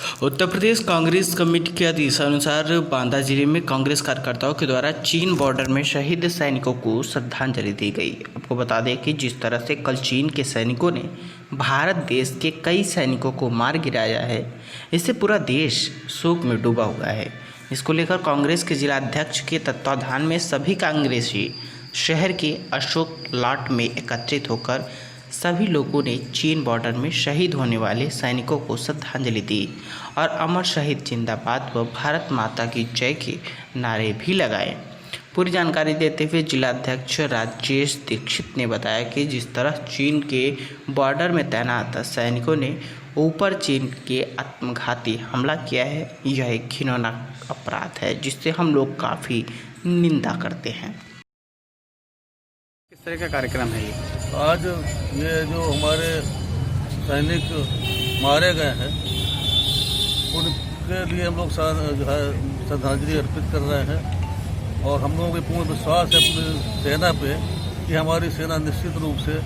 Uttar Pradesh Congress committee के आदेशानुसार बांदा जिले में कांग्रेस कार्यकर्ताओं के द्वारा चीन बॉर्डर में शहीद सैनिकों को श्रद्धांजलि दी गई। आपको बता दें कि जिस तरह से कल चीन के सैनिकों ने भारत देश के कई सैनिकों को मार गिराया है, इससे पूरा देश शोक में डूबा हुआ है। इसको लेकर कांग्रेस के जिलाध्यक्ष के तत्वाधान में सभी कांग्रेसी शहर के अशोक लाट में एकत्रित होकर सभी लोगों ने चीन बॉर्डर में शहीद होने वाले सैनिकों को श्रद्धांजलि दी और अमर शहीद जिंदाबाद व भारत माता की जय के नारे भी लगाए। पूरी जानकारी देते हुए जिलाध्यक्ष राजेश दीक्षित ने बताया कि जिस तरह चीन के बॉर्डर में तैनात सैनिकों ने ऊपर चीन के आत्मघाती हमला किया है, यह एक घिनौना अपराध है जिससे हम लोग काफ़ी निंदा करते हैं। किस तरह का कार्यक्रम है ये? आज ये जो हमारे सैनिक मारे गए हैं उनके लिए हम लोग जो है श्रद्धांजलि अर्पित कर रहे हैं और हम लोगों को पूर्ण विश्वास है अपनी सेना पे कि हमारी सेना निश्चित रूप से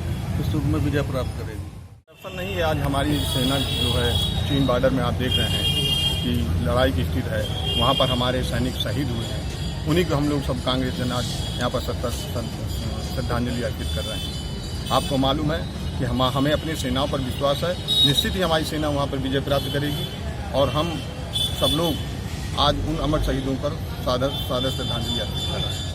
इस युद्ध में विजय प्राप्त करेगी। ऐसा नहीं है, आज हमारी सेना जो है चीन बॉर्डर में आप देख रहे हैं कि लड़ाई की स्थिति है, वहाँ पर हमारे सैनिक शहीद हुए हैं। उन्हीं को हम लोग सब कांग्रेस जन आज यहाँ पर श्रद्धांजलि अर्पित कर रहे हैं। आपको मालूम है कि हमें अपनी सेनाओं पर विश्वास है, निश्चित ही हमारी सेना वहाँ पर विजय प्राप्त करेगी और हम सब लोग आज उन अमर शहीदों पर सादर श्रद्धांजलि अर्पित कर रहे हैं।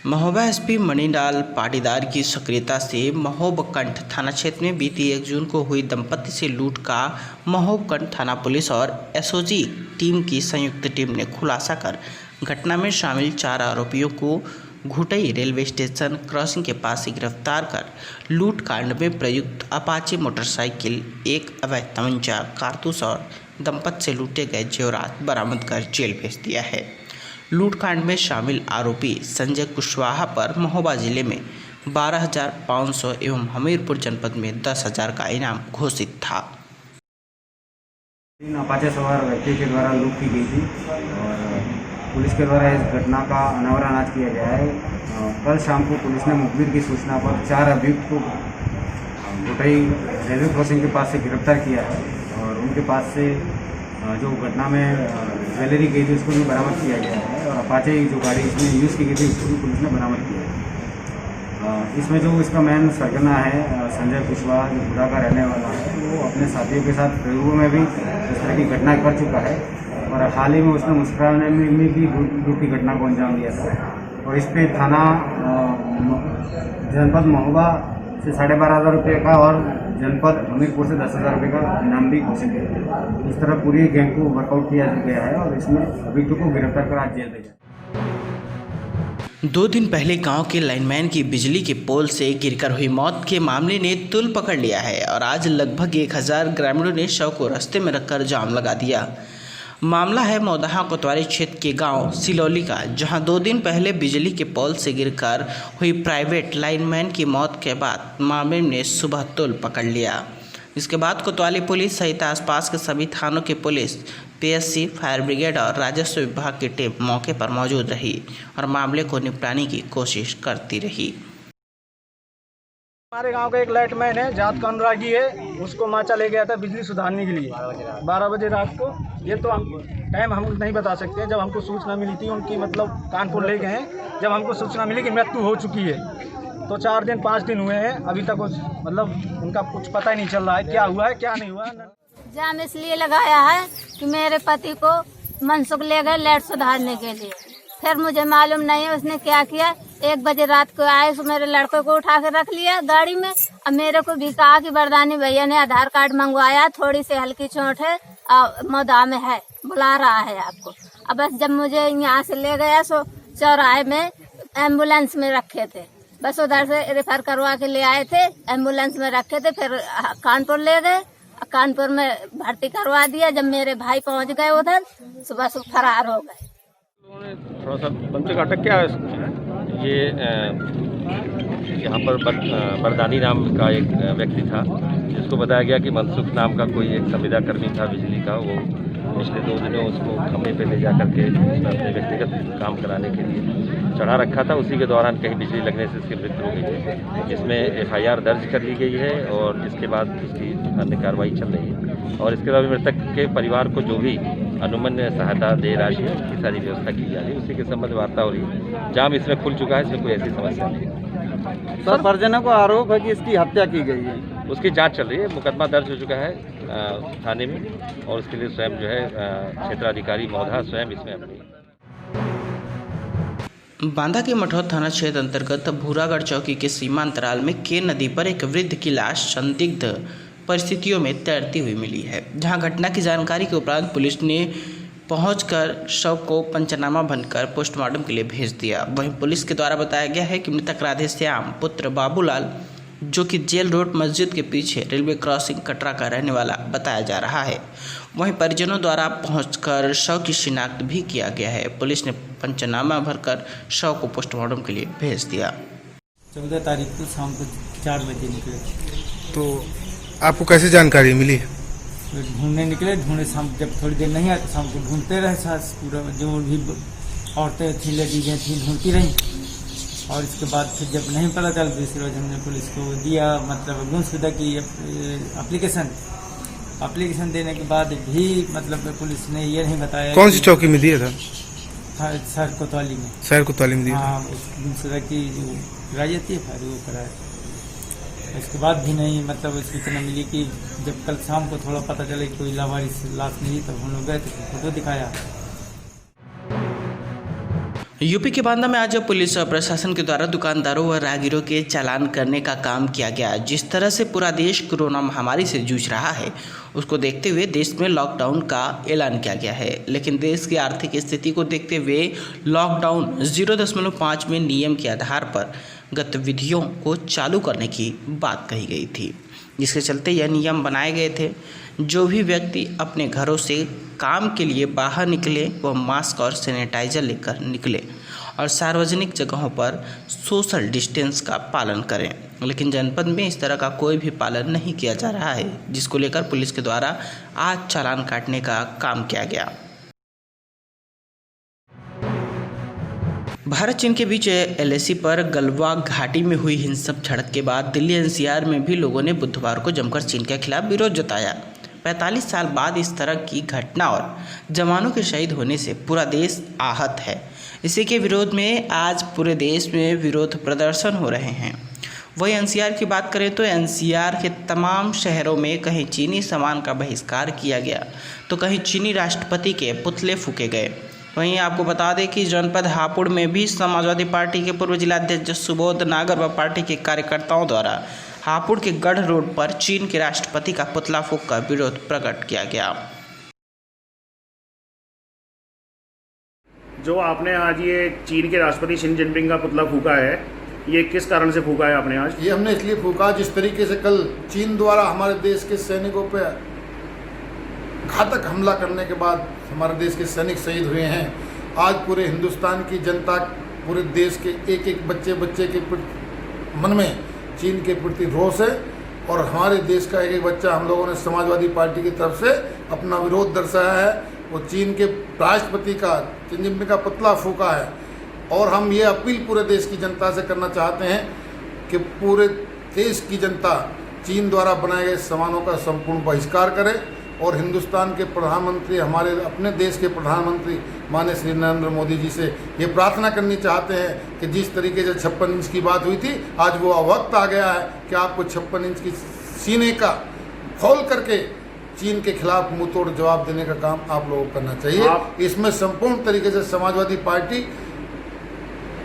महोबा एसपी मणिलाल पाटीदार की सक्रियता से महोबकंठ थाना क्षेत्र में बीती 1 जून को हुई दंपत्ति से लूट का महोबकंठ थाना पुलिस और एसओजी टीम की संयुक्त टीम ने खुलासा कर घटना में शामिल 4 आरोपियों को घुटई रेलवे स्टेशन क्रॉसिंग के पास से गिरफ्तार कर लूट कांड में प्रयुक्त अपाचे मोटरसाइकिल, एक अवैध तमंचा, कारतूस और दंपत्ति से लूटे गए जेवरात बरामद कर जेल भेज दिया है। लूट कांड में शामिल आरोपी संजय कुशवाहा पर महोबा जिले में 12,500 एवं हमीरपुर जनपद में 10,000 का इनाम घोषित था। अपाचे सवार व्यक्ति के द्वारा लूट की गई थी और पुलिस के द्वारा इस घटना का अनावरण आज किया गया है। कल शाम को पुलिस ने मुखबिर की सूचना पर 4 अभियुक्त को घुटई रेलवे क्रॉसिंग के पास से गिरफ्तार किया है और उनके पास से जो घटना में ज्वेलरी गई थी उसको भी बरामद किया गया है और अपाचे जो गाड़ी इसमें यूज़ की गई थी उसको भी पुलिस ने बरामद किया है। इसमें जो इसका मेन सरगना है संजय कुशवाहा, जो बुरा का रहने वाला है, वो अपने साथियों के साथ प्रयोगों में भी इस तरह की घटना कर चुका है और हाल ही में उसने मुस्कुराने में भी लूट की घटना को अंजाम दिया था और इस पे थाना जनपद महोबा से 12,500 रुपये का और जनपद हमीरपुर से 10,000 रुपये का इनाम भी घोषित है। इस तरह पूरी गैंग को वर्कआउट किया गया है और इसमें अभियुक्तों को गिरफ्तार कर आज जेल भेजा। 2 दिन पहले गांव के लाइनमैन की बिजली के पोल से गिरकर हुई मौत के मामले ने तूल पकड़ लिया है और आज लगभग 1,000 ग्रामीणों ने शव को रास्ते में रखकर जाम लगा दिया। मामला है मौदाहा कोतवाली क्षेत्र के गांव सिलौली का, जहां 2 दिन पहले बिजली के पोल से गिरकर हुई प्राइवेट लाइनमैन की मौत के बाद मामले ने सुबह तूल पकड़ लिया। इसके बाद कोतवाली पुलिस सहित आसपास के सभी थानों की पुलिस, पीएससी, फायर ब्रिगेड और राजस्व विभाग की टीम मौके पर मौजूद रही और मामले को निपटाने की कोशिश करती रही। हमारे गांव का एक लाइटमैन है, जात का अनुरागी है, उसको माचा ले गया था बिजली सुधारने के लिए 12 बजे रात को। ये तो हम टाइम हम नहीं बता सकते। जब हमको सूचना मिली थी उनकी, मतलब कानपुर ले गए हैं, जब हमको सूचना मिली कि मृत्यु हो चुकी है तो 4 दिन 5 दिन हुए हैं, अभी तक मतलब उनका कुछ पता ही नहीं चल रहा है क्या हुआ है क्या नहीं हुआ। जाम इसलिए लगाया है कि मेरे पति को मनसुख ले गए लाइट सुधारने के लिए, फिर मुझे मालूम नहीं है उसने क्या किया। 1 बजे रात को आए तो मेरे लड़के को उठा के रख लिया गाड़ी में। अब मेरे को भी कहा कि बरदानी भैया ने आधार कार्ड मंगवाया, थोड़ी सी हल्की चोट है, मौदा में है, बुला रहा है आपको। अब बस जब मुझे यहाँ से ले गया सो चौराहे में एम्बुलेंस में रखे थे, बस उधर से रेफर करवा के ले आए थे, एम्बुलेंस में रखे थे, फिर कानपुर ले गए, कानपुर में भर्ती करवा दिया। जब मेरे भाई पहुँच गए उधर, सुबह फरार हो गए। थोड़ा सा बंदे का अटक क्या है ये यहाँ पर बरदानी नाम का एक व्यक्ति था, जिसको बताया गया कि मनसुख नाम का कोई एक संविदा कर्मी था बिजली का, वो पिछले 2 दिनों उसको खंभे पे ले जा करके अपने व्यक्तिगत काम कराने के लिए चढ़ा रखा था। उसी के दौरान कहीं बिजली लगने से इसकी मृत्यु हो गई है। इसमें FIR दर्ज कर ली गई है और इसके बाद उसकी अन्य कार्रवाई चल रही है और इसके अलावा मृतक के परिवार को जो भी अनुमन्य सहायता दे राशि है उसकी सारी व्यवस्था की जा रही है। उसी के संबंध में वार्ता हो रही है। जाम इसमें खुल चुका है, इसमें कोई ऐसी समस्या नहीं है। सर, परिजनों को आरोप है कि इसकी हत्या की गई है। उसकी जांच चल रही है। मुकदमा दर्ज हो चुका है थाने में और उसके लिए स्वयं जो है क्षेत्राधिकारी महोदय स्वयं इसमें अपनी बांदा के मठौद थाना क्षेत्र अंतर्गत भूरागढ़ चौकी के सीमा अंतराल में केन नदी पर एक वृद्ध की लाश संदिग्ध परिस्थितियों में तैरती हुई मिली है, जहां घटना की जानकारी के उपरांत पुलिस ने पहुंचकर शव को पंचनामा बनकर पोस्टमार्टम के लिए भेज दिया। वहीं पुलिस के द्वारा बताया गया है कि मृतक राधे श्याम पुत्र बाबूलाल, जो कि जेल रोड मस्जिद के पीछे रेलवे क्रॉसिंग कटरा का रहने वाला बताया जा रहा है। वहीं परिजनों द्वारा पहुंचकर शव की शिनाख्त भी किया गया है। पुलिस ने पंचनामा भरकर शव को पोस्टमार्टम के लिए भेज दिया। 14 तारीख को शाम को 4 बजे निकले। तो आपको कैसे जानकारी मिली? ढूंढने निकले, ढूंढे शाम जब थोड़ी देर नहीं आया तो शाम को ढूंढते रहे। सास पूरा जो भी औरतें थी, लेडीजें थी, ढूंढती रहीं और इसके बाद फिर जब नहीं पता चल दूसरे रोज हमने पुलिस को दिया, मतलब गुमशुदा की एप्लीकेशन देने के बाद भी मतलब पुलिस ने ये नहीं बताया। कौन सी चौकी में दिया था? सर कोतवाली में। शहर कोतवाली में दिया? हाँ, गुमशुदा की जो कराई जाती है फिर वो कराया। इसके बाद भी नहीं मतलब सूचना मिली कि जब कल शाम को थोड़ा पता चले कोई लावारिस लाश मिली तब हम लोग गए तो फोटो दिखाया। यूपी के बांदा में आज पुलिस और प्रशासन के द्वारा दुकानदारों व राहगीरों के चालान करने का काम किया गया। जिस तरह से पूरा देश कोरोना महामारी से जूझ रहा है, उसको देखते हुए देश में लॉकडाउन का ऐलान किया गया है, लेकिन देश की आर्थिक स्थिति को देखते हुए लॉकडाउन 0.5 में नियम के आधार पर गतिविधियों को चालू करने की बात कही गई थी, जिसके चलते यह नियम बनाए गए थे। जो भी व्यक्ति अपने घरों से काम के लिए बाहर निकले वह मास्क और सैनिटाइजर लेकर निकले और सार्वजनिक जगहों पर सोशल डिस्टेंस का पालन करें। लेकिन जनपद में इस तरह का कोई भी पालन नहीं किया जा रहा है, जिसको लेकर पुलिस के द्वारा आज चालान काटने का काम किया गया। भारत चीन के बीच LAC पर गलवा घाटी में हुई हिंसक झड़प के बाद दिल्ली NCR में भी लोगों ने बुधवार को जमकर चीन के खिलाफ विरोध जताया। 45 साल बाद इस तरह की घटना और जवानों के शहीद होने से पूरा देश आहत है। इसी के विरोध में आज पूरे देश में विरोध प्रदर्शन हो रहे हैं। वही NCR की बात करें तो NCR के तमाम शहरों में कहीं चीनी सामान का बहिष्कार किया गया तो कहीं चीनी राष्ट्रपति के पुतले फूके गए। वहीं आपको बता दें कि जनपद हापुड़ में भी समाजवादी पार्टी के पूर्व जिलाध्यक्ष सुबोध नागर व पार्टी के कार्यकर्ताओं द्वारा हापुड़ के गढ़ रोड पर चीन के राष्ट्रपति का पुतला फूंककर विरोध प्रकट किया गया। जो आपने आज ये चीन के राष्ट्रपति शी जिनपिंग का पुतला फूंका है, ये किस कारण से फूंका है आपने आज? ये हमने इसलिए फूंका जिस तरीके से कल चीन द्वारा हमारे देश के सैनिकों पर घातक हमला करने के बाद हमारे देश के सैनिक शहीद हुए हैं। आज पूरे हिंदुस्तान की जनता, पूरे देश के एक एक बच्चे के मन में चीन के प्रति रोष है और हमारे देश का एक एक बच्चा हम लोगों ने समाजवादी पार्टी की तरफ से अपना विरोध दर्शाया है। वो चीन के राष्ट्रपति का शी जिनपिंग का पुतला फूंका है और हम ये अपील पूरे देश की जनता से करना चाहते हैं कि पूरे देश की जनता चीन द्वारा बनाए गए सामानों का संपूर्ण बहिष्कार करे और हिंदुस्तान के प्रधानमंत्री, हमारे अपने देश के प्रधानमंत्री माननीय श्री नरेंद्र मोदी जी से ये प्रार्थना करनी चाहते हैं कि जिस तरीके से 56 इंच की बात हुई थी, आज वो वक्त आ गया है कि आपको 56 इंच की सीने का खोल करके चीन के खिलाफ मुंहतोड़ जवाब देने का काम आप लोगों को करना चाहिए। इसमें संपूर्ण तरीके से समाजवादी पार्टी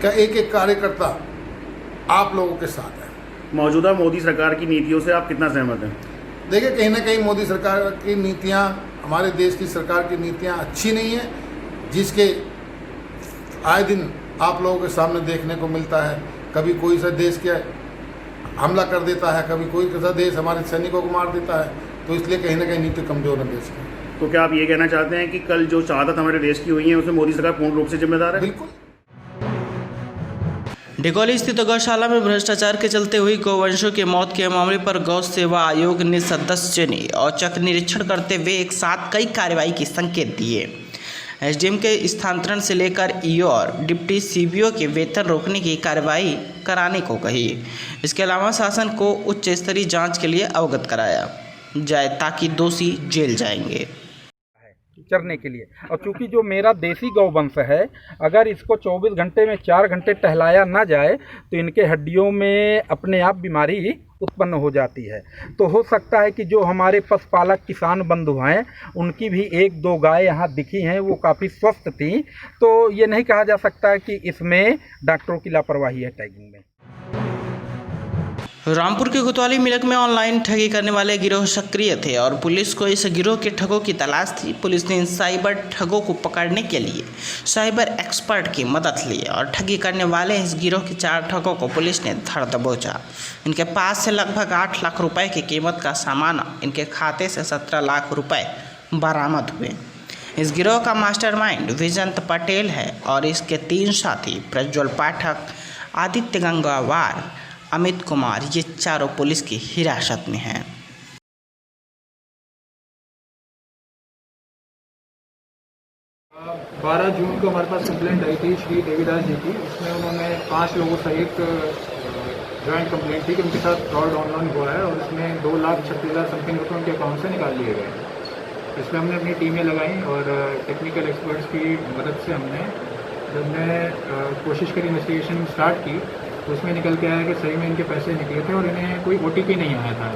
का एक एक कार्यकर्ता आप लोगों के साथ है। मौजूदा मोदी सरकार की नीतियों से आप कितना सहमत हैं? देखिए, कहीं ना कहीं मोदी सरकार की नीतियां, हमारे देश की सरकार की नीतियां अच्छी नहीं है, जिसके आए दिन आप लोगों के सामने देखने को मिलता है। कभी कोई सा देश के हमला कर देता है, कभी कोई सा देश हमारे सैनिकों को मार देता है, तो इसलिए कहीं ना कहीं नीति कमजोर है देश की। तो क्या आप ये कहना चाहते हैं कि कल जो शहादत हमारे देश की हुई है उसमें मोदी सरकार पूर्ण रूप से जिम्मेदार है? बिल्कुल। डिगौली स्थित गौशाला में भ्रष्टाचार के चलते हुई गौवंशों की मौत के मामले पर गौ सेवा आयोग ने सदस्य ने औचक निरीक्षण करते हुए एक साथ कई कार्रवाई के संकेत दिए। एसडीएम के स्थानांतरण से लेकर ईओ और डिप्टी सीबीओ के वेतन रोकने की कार्रवाई कराने को कही। इसके अलावा शासन को उच्च स्तरीय जांच के लिए अवगत कराया जाए ताकि दोषी जेल जाएंगे। चरने के लिए, और चूंकि जो मेरा देसी गौवंश है, अगर इसको 24 घंटे में 4 घंटे टहलाया ना जाए तो इनके हड्डियों में अपने आप बीमारी उत्पन्न हो जाती है। तो हो सकता है कि जो हमारे पशुपालक किसान बंधु हैं उनकी भी 1-2 गाय यहाँ दिखी हैं, वो काफ़ी स्वस्थ थी। तो ये नहीं कहा जा सकता कि इसमें डॉक्टरों की लापरवाही है टैगिंग में। रामपुर के कोतवाली मिलक में ऑनलाइन ठगी करने वाले गिरोह सक्रिय थे और पुलिस को इस गिरोह के ठगों की तलाश थी। पुलिस ने इन साइबर ठगों को पकड़ने के लिए साइबर एक्सपर्ट की मदद ली और ठगी करने वाले इस गिरोह के 4 ठगों को पुलिस ने धर दबोचा। इनके पास से लगभग 8 लाख रुपए की कीमत का सामान, इनके खाते से 17 लाख रुपए बरामद हुए। इस गिरोह का मास्टरमाइंड विजंत पटेल है और इसके 3 साथी प्रज्वल पाठक, आदित्य गंगावार, अमित कुमार, ये चारों पुलिस की हिरासत में हैं। 12 जून को हमारे पास कंप्लेंट आई थी श्री देवीदास जी की। उसमें उन्होंने 5 लोगों सहित जॉइंट कंप्लेंट थी कि उनके साथ फ्रॉड ऑनलाइन हुआ है और उसमें 2,36,000 समथिंग रुपये उनके अकाउंट से निकाल लिए गए। इसमें हमने अपनी टीमें लगाई और टेक्निकल एक्सपर्ट्स की मदद से हमने कोशिश करी, इन्वेस्टिगेशन स्टार्ट की। तो उसमें निकल के आया कि सही में इनके पैसे निकले थे और इन्हें कोई OTP नहीं आया था।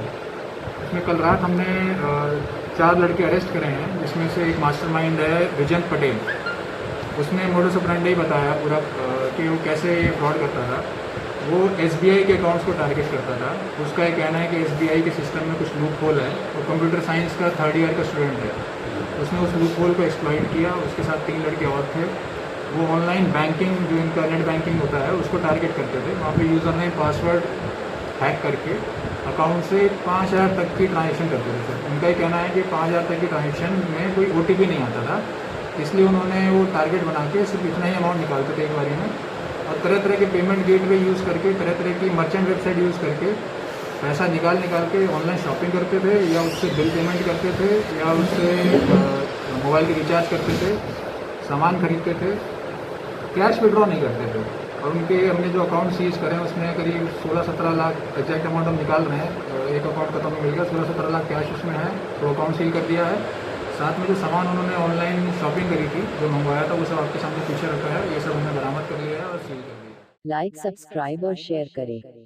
इसमें कल रात हमने 4 लड़के अरेस्ट करे हैं, जिसमें से एक मास्टरमाइंड है विजंत पटेल। उसने मोडस ऑपरेंडी बताया पूरा कि वो कैसे फ्रॉड करता था। वो SBI के अकाउंट्स को टारगेट करता था। उसका ये कहना है कि SBI के सिस्टम में कुछ लूप होल है और कंप्यूटर साइंस का 3rd ईयर का स्टूडेंट है। उसने उस लूप होल को एक्सप्लॉइट किया। उसके साथ 3 लड़के और थे। वो ऑनलाइन बैंकिंग, जो इनका नेट बैंकिंग होता है, उसको टारगेट करते थे। वहाँ पे यूज़र नेम पासवर्ड हैक करके अकाउंट से 5,000 तक की ट्रांजेक्शन करते थे। उनका ये कहना है कि 5,000 तक की ट्रांजेक्शन में कोई OTP नहीं आता था, इसलिए उन्होंने वो टारगेट बना के सिर्फ इतना ही अमाउंट निकालते थे एक बारी में। और तरह तरह के पेमेंट गेटवे यूज़ करके, तरह तरह की मर्चेंट वेबसाइट यूज़ करके पैसा निकाल के ऑनलाइन शॉपिंग करते थे, या उससे बिल पेमेंट करते थे, या उससे मोबाइल के रिचार्ज करते थे, सामान खरीदते थे, कैश विड्रॉ नहीं करते थे। और उनके हमने जो अकाउंट सीज करें उसमें करीब 16-17 लाख एग्जैक्ट अमाउंट हम निकाल रहे हैं। एक अकाउंट का तो हमें मिल गया, 16-17 लाख कैश उसमें है, तो अकाउंट सील कर दिया है। साथ में जो सामान उन्होंने ऑनलाइन शॉपिंग करी थी, जो मंगवाया था, वो सब आपके सामने पीछे रखा है। ये सब हमने बरामद कर लिया है और सील कर दिया है। लाइक, सब्सक्राइब और शेयर करें।